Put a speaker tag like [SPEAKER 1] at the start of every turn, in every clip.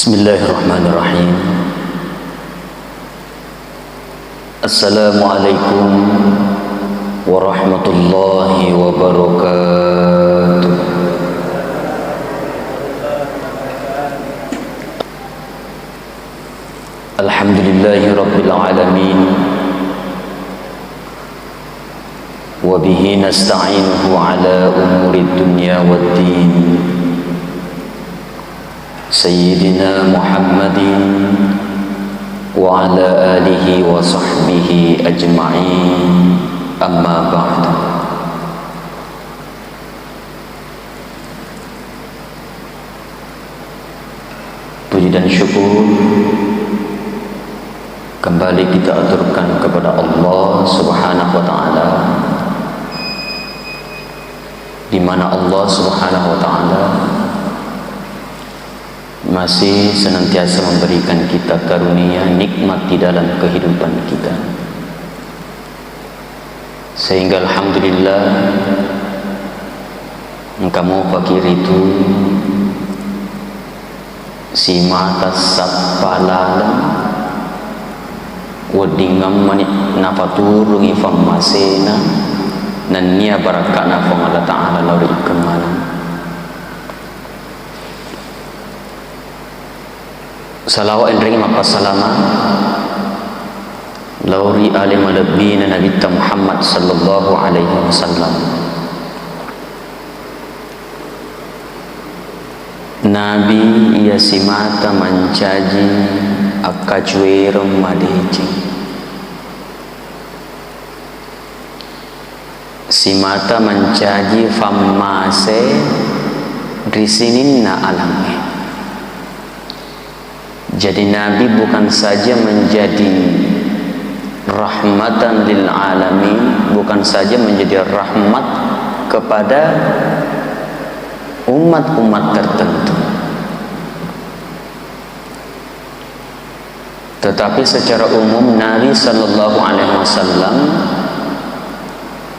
[SPEAKER 1] Bismillahirrahmanirrahim. Assalamualaikum warahmatullahi wabarakatuh. Alhamdulillahi rabbil alamin. Wa bihi nasta'inuhu ala umuri dunya waddin. Sayyidina Muhammadin wa ala alihi wa sahbihi ajma'in, amma ba'd. Puji dan syukur kembali kita aturkan kepada Allah Subhanahu wa ta'ala, di mana Allah Subhanahu wa ta'ala masih senantiasa memberikan kita karunia nikmat di dalam kehidupan kita, sehingga alhamdulillah kamu fakir itu si mata sapalala wadingam manit nafaturung ifam masena nan nia barakana fong Allah Ta'ala lauri kemana. Salawat dan ringin maka salama lauri alim alabina Nabi Muhammad sallallahu alaihi wasallam. Nabi ia simata mancaji akacuerum madeji, simata mancaji famase risininna alame. Jadi Nabi bukan saja menjadi rahmatan lil alamin, bukan saja menjadi rahmat kepada umat-umat tertentu, tetapi secara umum Nabi sallallahu alaihi wasallam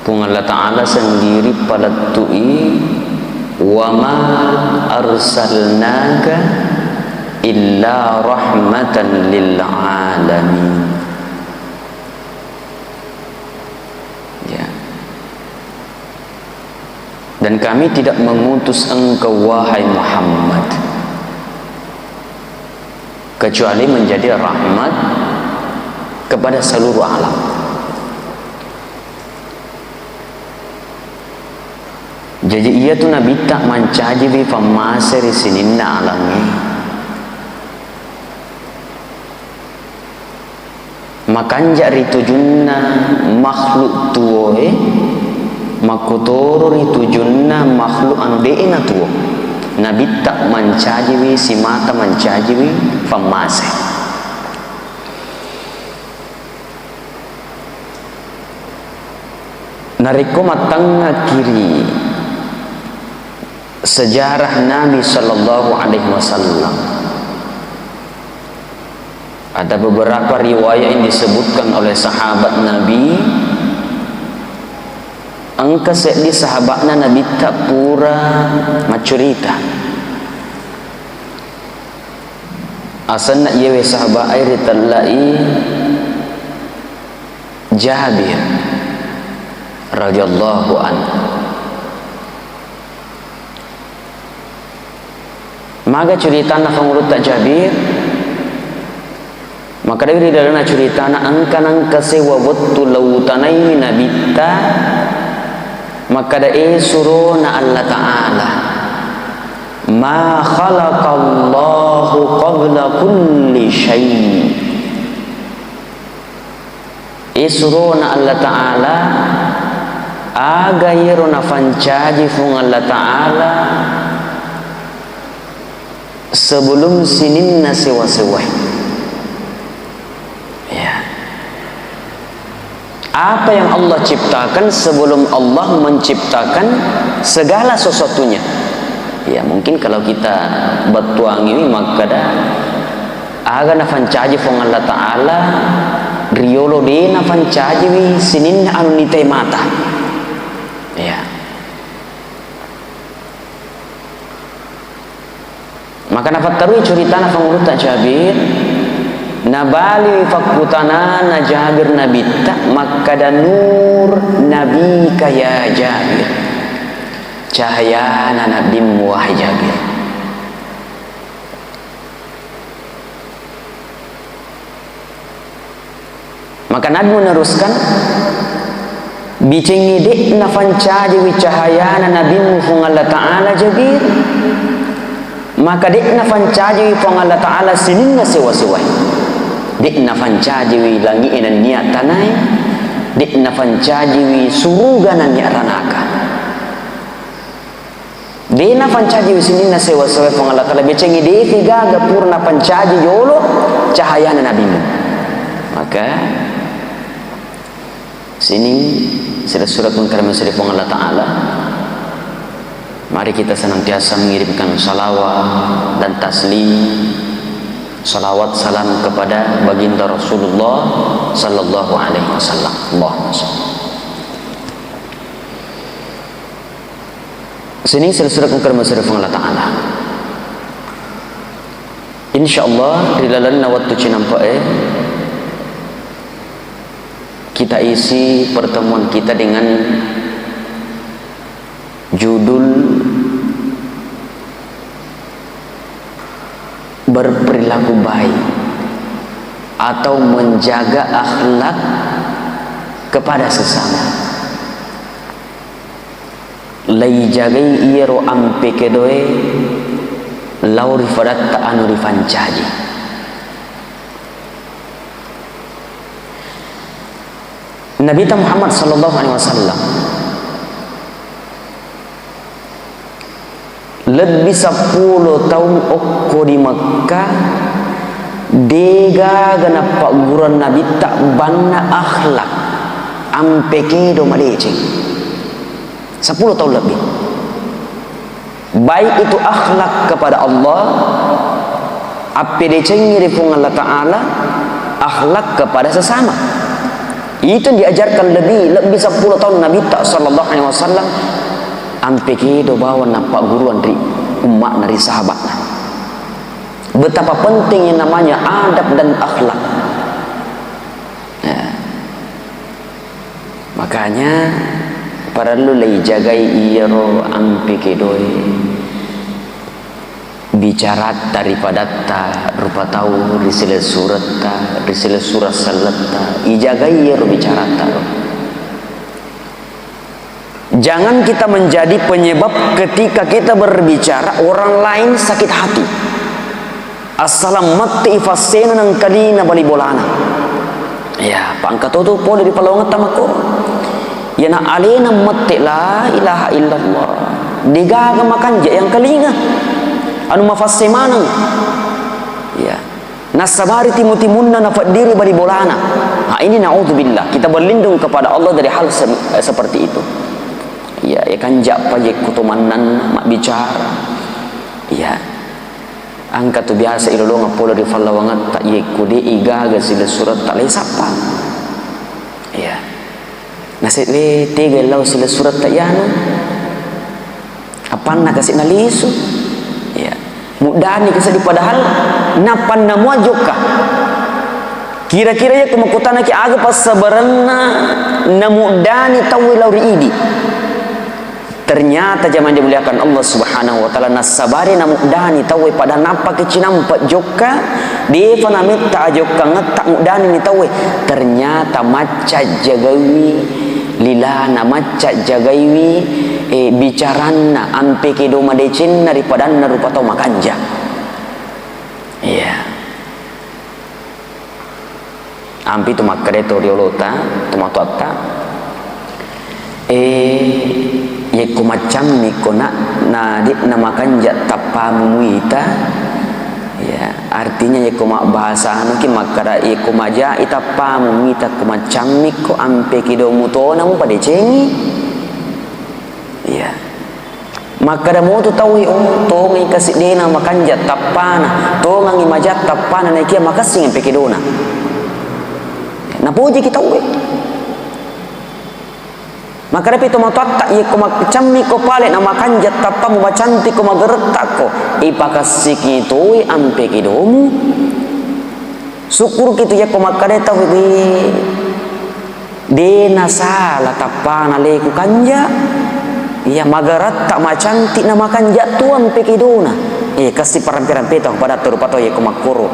[SPEAKER 1] pun Allah Ta'ala sendiri palatui wa ma arsalnaka illa rahmatan lil alamin. Ya. Dan kami tidak mengutus engkau wahai Muhammad kecuali menjadi rahmat kepada seluruh alam. Jadi ia tu Nabi tak mancaji bi famaseri sininna alami. Makanja ritujunna makhluk tuoe makutoro ritujunna makhluk andeina tuo. Nabi tak mancajiwi simata mancajiwi famase. Nariko matanga kiri sejarah Nabi sallallahu alaihi wasallam. Ada beberapa riwayat yang disebutkan oleh sahabat Nabi. Angka di sahabatnya Nabi tak pura macurita. Asal nak yewe sahabat air talai Jabir radhiyallahu anhu. Maka cerita nak ngurut tak Jabir. Maka dari dalam cerita na angka sewa waktu lautanai nabita, maka dari suruh na Allah Ta'ala ma khalaqallahu qabla kulli syai'. Suruh na Allah Ta'ala agayro na fancaji fung Allah Ta'ala sebelum sinin na sewa-sewa. Apa yang Allah ciptakan sebelum Allah menciptakan segala sesuatunya. Ya mungkin kalau kita batuang ini maka dah aga na fancaji fong Allah Ta'ala riolo de na fancaji wi sinin anu nitai mata. Ya. Maka dapat terus ceritana pengurutan Jabir nabali fakutana na Jabir nabita maka dan nur nabi kaya Jabir cahaya nabi wahai Jabir. Maka Nabi meneruskan bicengi dek nafanca dewi cahaya nabi mufung Allah Ta'ala Jabir. Maka dek nafanca dewi fung Allah Ta'ala sinin na sewa-sewai. Dek nafanca dewi langi dan niat tanai. Dek nafanca dewi suruga na niat ranaka. Dek nafanca dewi sinin na sewa-sewai fung Allah Ta'ala bicengi dek figa gapur nafanca dewi yolo cahaya nabi mu. Maka sini surat Al-Karim dari Allah Ta'ala. Mari kita senantiasa mengirimkan salawat dan taslim, salawat salam kepada baginda Rasulullah sallallahu alaihi wasallam. Allahumma shalli. Sini surat Al-Karim dari Allah Ta'ala. Insyaallah di dalam waktu cinampak kita isi pertemuan kita dengan judul berperilaku baik atau menjaga akhlak kepada sesama. Lai jagai iero ampe kedoe lauri fadat anu rifancaji. Nabi Muhammad sallallahu alaihi wasallam lebih 10 tahun okko di Mekah dega gana pak guran Nabi tak banna akhlak ampe kedo madece 10 tahun lebih. Baik itu akhlak kepada Allah ape decengiri fung Allah Ta'ala, akhlak kepada sesama. Itu diajarkan lebih 10 tahun Nabi tak sallallahu alaihi wasallam ampe kedo bawa nampak guruan dari umat dari sahabatnya. Betapa pentingnya namanya adab dan akhlak. Ya. Makanya para lulai jagai iro ampe kedo bicara daripada ta rupa tahu risile surat ta risile surat salat ta ijagai iro bicara ta. Jangan kita menjadi penyebab ketika kita berbicara orang lain sakit hati. Assalam mati ifasena nang kalina bali bolana. Ya, pangkat tu pole di palongat tamako. Ya na alena mati la ilaha illallah. Digaga makan je yang kalinga. Anu mafassemana. Ya. Nasabari timunna nafad diri bali bolana. Nah, ini naudzubillah. Kita berlindung kepada Allah dari hal seperti itu. Ya, kan jak pajek kutumanan mak bicara. Ya. Angkat tu biasa ilolo ngapolo di falawangat tak ye kude igaga sila surat tak lay sapa. Ya. Nasit we tiga law sila surat tak yano. Apan na kasi naliso. Ya. Mudani kasi di padahal napan na muajoka. Kira-kira ya kumakutana ki aga pas sabaranna namudani tawilaw riidi. Ternyata zaman dimuliakan Allah Subhanahu wa taala nasabari namudani tawe pada napa kecinampak joka dia panamit ta joka ngetak mudani ni tawe ternyata maca jagawi lilana maca jagawi bicarana ampe kedo madecin daripada rupa tau makanja. Iya. Ampi tu makreto diolota tomatoata ye ko macam ni ko na di namakan ja tapamuita. Ya, artinya ye ko mak bahasa anu ki makara ye ko maja itapamuita ko macam ni ko ampe kido mutona mo pade cengi. Ya. Maka mo tu tahu to ngi kasih dena makan ja tapana to ngi maja tapana na kia makasing ampe kidona. Na puji kita we. maka dapat itu matatta ia ko macammi ko pale na makanjat tappa mo macanti ko mageretak ko ipakasik itu ampe kidomu syukur kitu ya ko makade tahu de nasala tappa na leku kanja ia magaretak macanti na makanjat tu ampe kidona kasih parampiran petang pada terupato ya ko makoro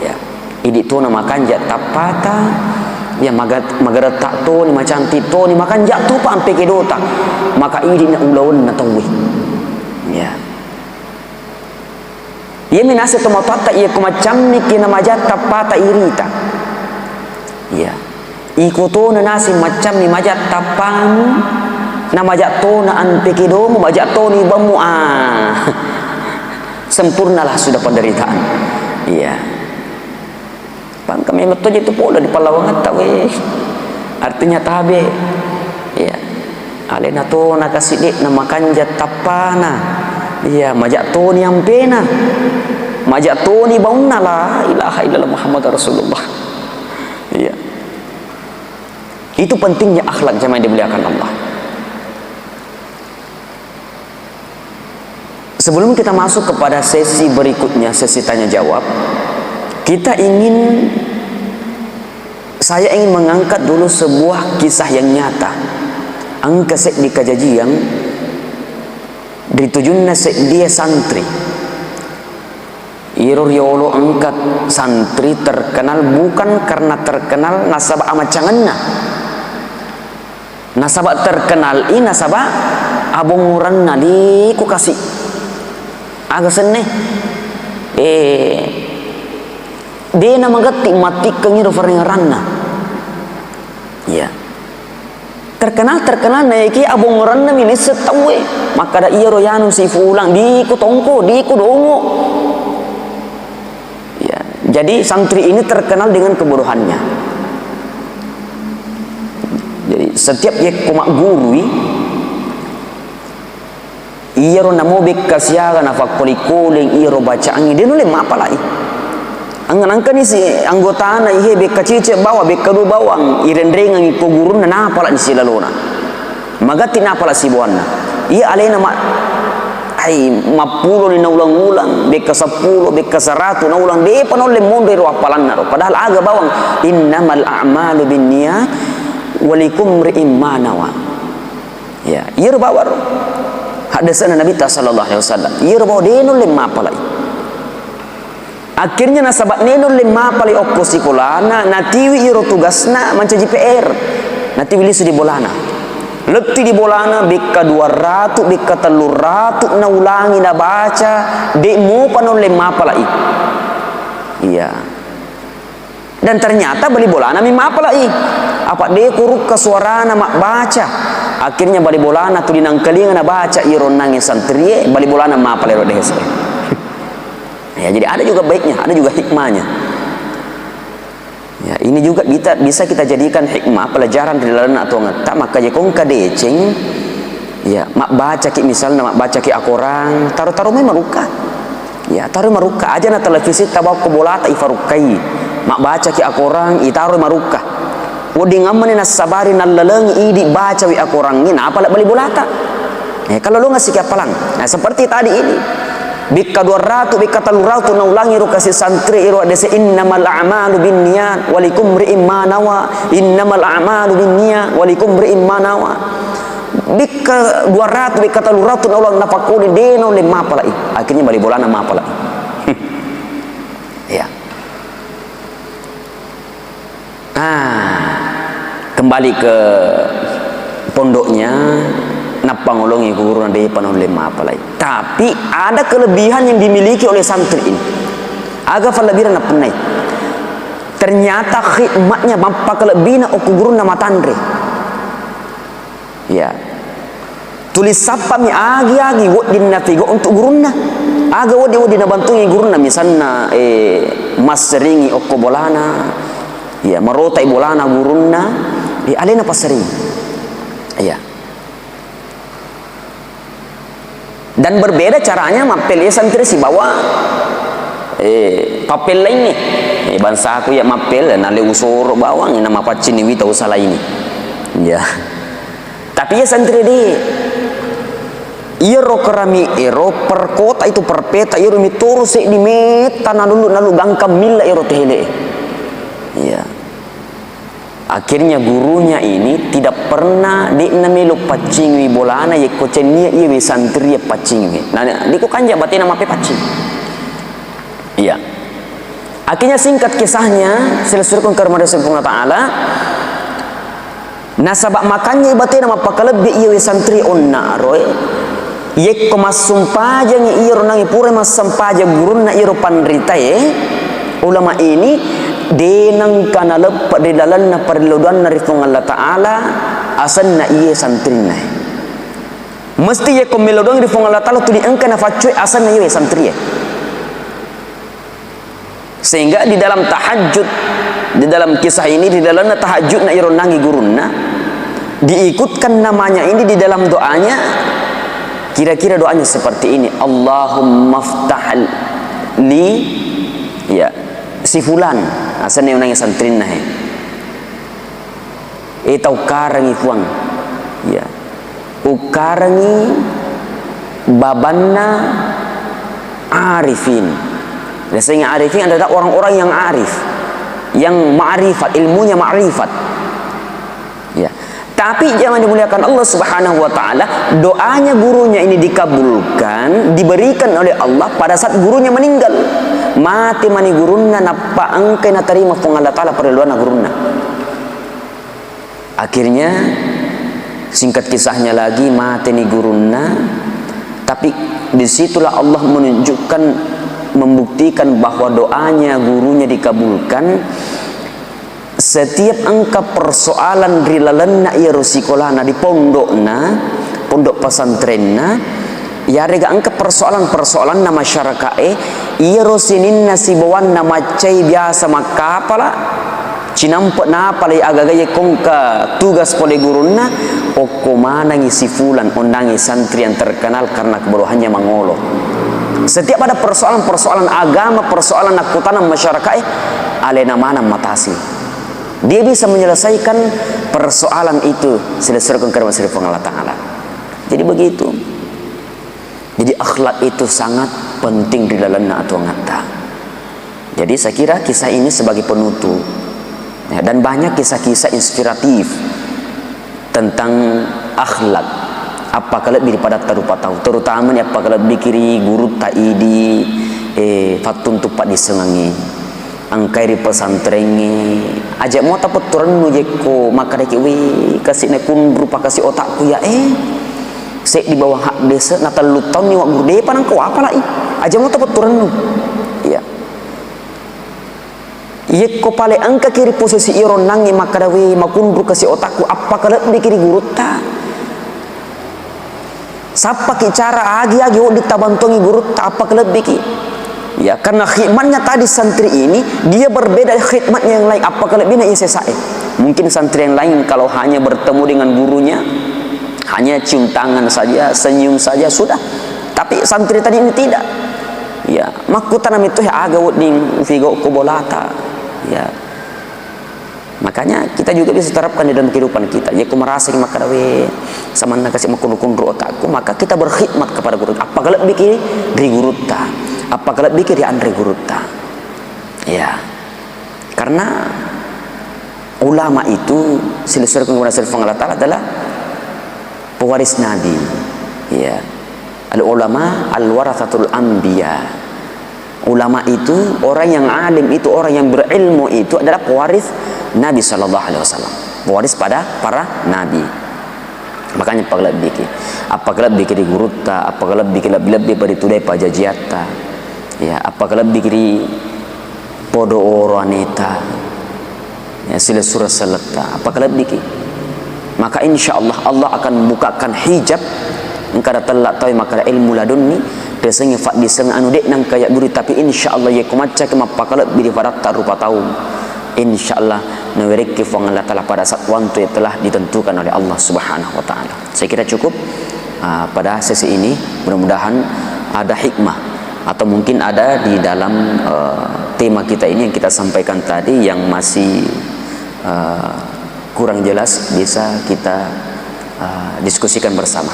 [SPEAKER 1] ya idi tu na makanjat tapata ya magaretak to ni macanti to ni makan jatuh pa ampe kedota maka ini na ulawan na tawi ya ye minase to matata ye ko macam ni kina majata pata irita ya iko to na nasi macam ni majata pan na majato na ampe kedomu majato ni bamu sempurnalah sudah penderitaan ya kami betul itu pula di Palawangan tahu artinya tabe ya alena to na kasidik na makanja tapana ya majatu ni ampena majatu ni baunna la ilaha illallah Muhammad Rasulullah ya itu pentingnya akhlak jemaah yang dimuliakan Allah. Sebelum kita masuk kepada sesi berikutnya, sesi tanya jawab, saya ingin mengangkat dulu sebuah kisah yang nyata. Angka sek di kajajian ditujunna sek dia santri. Iro riolo angkat santri terkenal bukan karena terkenal nasabah amacanganna. Nasabah terkenal ini nasabah abonguranna di ku kasih. Agak seneh. Dia nama gati mati kengiro faringaranna ya terkenal naiki abong ranna mini setawe maka da iya royanu si fulang di ku tongko di ku dongo ya jadi santri ini terkenal dengan kebodohannya. Jadi setiap ye kumak gurui iya ro namo bekkasiaga na fakoli kuling iya ro bacaangi dia nule mapalai angkan ni si anggota na ihe beka cice bawa beka du bawang irendrengang iko gurun na napala ni sila lona magati napala si buana iya alena ma ay mapulo ni naulang-ulang beka 10 beka 100 naulang de panole monde ro apalan na ro padahal aga bawang innamal a'malu binniyat walikum ri'im ma nawa ya iya ro bawa ro hadasana Nabi sallallahu alaihi wasallam iya ro bawa de no le mapala akhirnya nasabat nenon lima pali okko sikolana natiwi iro tugasna mancaji PR natiwi lisu di bolana leti di bolana beka 200 beka 300 na ulangi na baca dek mu panon lima palai iya dan ternyata beli bolana mi mapalai apa de kuruk ke suarana mak baca akhirnya bali bolana tu dinangkelingan na baca iro nangis santri bali bolana mapalai ro dehese. Ya, jadi ada juga baiknya, ada juga hikmahnya. Ya, ini juga bisa kita jadikan hikmah pelajaran di dalam atau ngata maka jekong kadeceng ya mak baca ki misalnya mak baca ki akorang taruh memang maruka. Ya, taruh maruka aja na televisi tabau ko bolata ifarukai. Mak baca ki akorang itaruh maruka. Wodi ngamane na sabari nalaleung idi baca wi akorang ngina apalak beli bolata. Ya, kalau lu ngasih kapalang. Nah, seperti tadi ini bika 200 bika 300 na ulangi ro kasih santri iro dese innamal a'malu binniyat walikum ri'im ma nawa innamal a'malu binniyat walikum ri'im ma nawa bika 200 bika 300 na ulang napakuni deno le mapalai akhirnya bali bolana mapalai ya kembali ke pondoknya napangolongi guru nade panon lima apalai. Tapi ada kelebihan yang dimiliki oleh santri ini. Aga falabira na penai. Ternyata khidmatnya mampa kelebihan oku guru nama tandre. Ya. Tulis sapa mi agi wodin na figo untuk guruna. Aga wodi na bantungi guruna misalna mas seringi okko bolana. Ya, marotai bolana guruna. Alena pasering. Ya. Dan berbeda caranya mapel ya santri si bawa papel lain nih bangsa aku ya mapel nale usur bawang nama pacin ini tahu salah ini ya tapi Tapi ya santri di iro kerami iro per kota itu per peta iro mituru se di meta nalu gangkam milla iro tehele. Ya. Akhirnya gurunya ini tidak pernah di namilu pacingwi bolana ye kocenia iwe santri pacingwi. Nah, di ko kanja batin nama pe pacing. Iya. Akhirnya singkat kisahnya, selesaikan kepada Subhanahu wa taala. Nasabak makanya batin nama pakalebbi iwe santri onna roy. Ye ko masumpaja ngi iro nangi pure masampaja gurunna iro pandrita ye. Ulama ini denang kana lepat di dalanna perludan dari Allah taala asanna iye santrina. Mesti ye ko melodong di Allah taala tu diangkana facue asanna iye santri. Sehingga di dalam tahajud, di dalam kisah ini, di dalam tahajud na iro nangi gurunna diikutkan namanya ini di dalam doanya. Kira-kira doanya seperti ini, Allahumma ftah li ya si fulan asalnya yang nangis santrin nah tau karangi fuang ya ukarangi babanna arifin. Biasanya arifin adalah orang-orang yang arif, yang ma'rifat, ilmunya ma'rifat ya. Tapi jangan dimuliakan Allah Subhanahu wa taala, doanya gurunya ini dikabulkan, diberikan oleh Allah pada saat gurunya meninggal. Mati mani gurunna nappa angke na tarima fung Allah taala perluana gurunna. Akhirnya singkat kisahnya lagi mati ni gurunna, tapi disitulah Allah menunjukkan, membuktikan bahwa doanya gurunya dikabulkan. Setiap angka persoalan rilalanna iya rosikolana di pondok pesantrenna ya rega angka persoalan na masyarakat iya rosininna sibawanna macai biasa makapala cinampak napala agak-agak kongka tugas pole gurunna oko mana ngisi fulan ondangi santri yang terkenal karena kebodohannya mangolo. Setiap ada persoalan agama, persoalan nakutanan masyarakat alena mana matasi. Dia bisa menyelesaikan persoalan itu selesaikan karena Allah taala. Jadi begitu. Jadi akhlak itu sangat penting di dalam atau ngata. Jadi saya kira kisah ini sebagai penutup ya, dan banyak kisah-kisah inspiratif tentang akhlak. Apakah lebih daripada tarupa tahu, terutama apakah lebih kiri guru taidi fatun tupak disengangi angkai di pesantrengi ajak mau tapet turun nujeko maka deki wi kasih nekun berupa kasih otakku ya sek di bawah hak desa natal luton ni wak gurde panang kau apa lagi ajak mau tapet turun ya yeko pale angka kiri posisi iron nangi maka dawi makun berupa kasih otakku apa kalau dikiri guru ta siapa ki cara agi ditabantongi guru ta apa kalau diki. Ya, karena khidmatnya tadi santri ini dia berbeda khidmatnya yang lain. Apa kelebihannya ia selesai? Mungkin santri yang lain kalau hanya bertemu dengan gurunya hanya cium tangan saja, senyum saja sudah. Tapi santri tadi ini tidak. Ya, makutanam itu ya agak ning figo kubolata. Ya. Makanya kita juga bisa terapkan di dalam kehidupan kita. Ya, aku merasa maka dawe sama nak kasih makun-makun otakku, maka kita berkhidmat kepada guru. Apa kelebih kiri dari guru ta? Apa kalau bikin di Andre Guruta ya karena ulama itu selesai kemudian Allah Ta'ala adalah pewaris Nabi ya al ulama al warathatul anbiya. Ulama itu orang yang alim, itu orang yang berilmu, itu adalah pewaris Nabi Sallallahu Alaihi Wasallam, pewaris pada para nabi. Makanya apakah bikin di Guruta, apakah bikin lebih pada tudai pajajiata ya apakah lebih kiri podo wanita ya sila surah seleta apakah lebih kiri maka insyaallah Allah akan bukakan hijab engkau telah tahu maka ilmu ladunni desanya fak diseng anu dek nang kayak guru tapi insyaallah ya kumaca ke apakah lebih difarat tarupa tahu insyaallah naweriki fong Allah taala pada saat waktu yang telah ditentukan oleh Allah Subhanahu wa taala. Saya kira cukup pada sesi ini, mudah-mudahan ada hikmah atau mungkin ada di dalam tema kita ini yang kita sampaikan tadi yang masih kurang jelas bisa kita diskusikan bersama.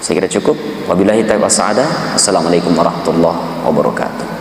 [SPEAKER 1] Saya kira cukup. Wabillahi taufiq wal hidayah. Assalamualaikum warahmatullahi wabarakatuh.